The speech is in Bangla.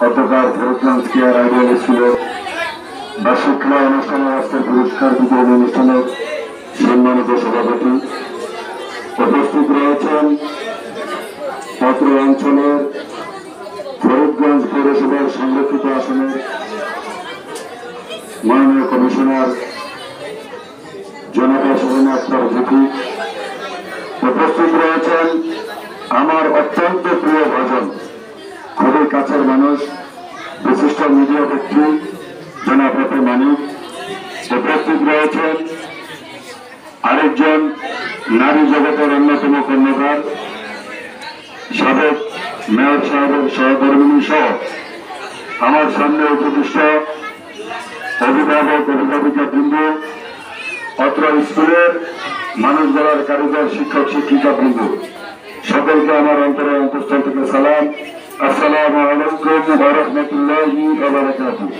গতকাল ফরিদগঞ্জ কেয়ার আইডিয়াল স্কুলের বার্ষিক খেলা অনুষ্ঠানে আজকের পুরস্কার বিতরণ অনুষ্ঠানের সম্মানিত সভাপতি উপস্থিত রয়েছেন অত্র অঞ্চলের ফরিদগঞ্জ পৌরসভার সংরক্ষিত আসনের মাননীয় কমিশনার জনাব সুবর্ণা আক্তার জুকি, উপস্থিত রয়েছেন আমার অত্যন্ত প্রিয় ভাজন, খুবই কাছের মানুষ, বিশিষ্ট মিডিয়া ব্যক্তি জনাব মানিক, উপস্থিত রয়েছেন আরেকজন নারী জগতের অন্যতম কর্ণধার সাবেক মেয়র সাহেবের সহধর্মিনী সহ আমার সামনে উপবিষ্ট অভিভাবক অভিভাবিকা বৃন্দ, অত্র স্কুলের মানুষ গড়ার কারিগর শিক্ষক শিক্ষিকা বৃন্দ, সকলকে আমার অন্তরের অন্তঃস্থল থেকে সালাম। আসসালামু আলাইকুম ওয়া রাহমাতুল্লাহি ওয়া বারাকাতুহু।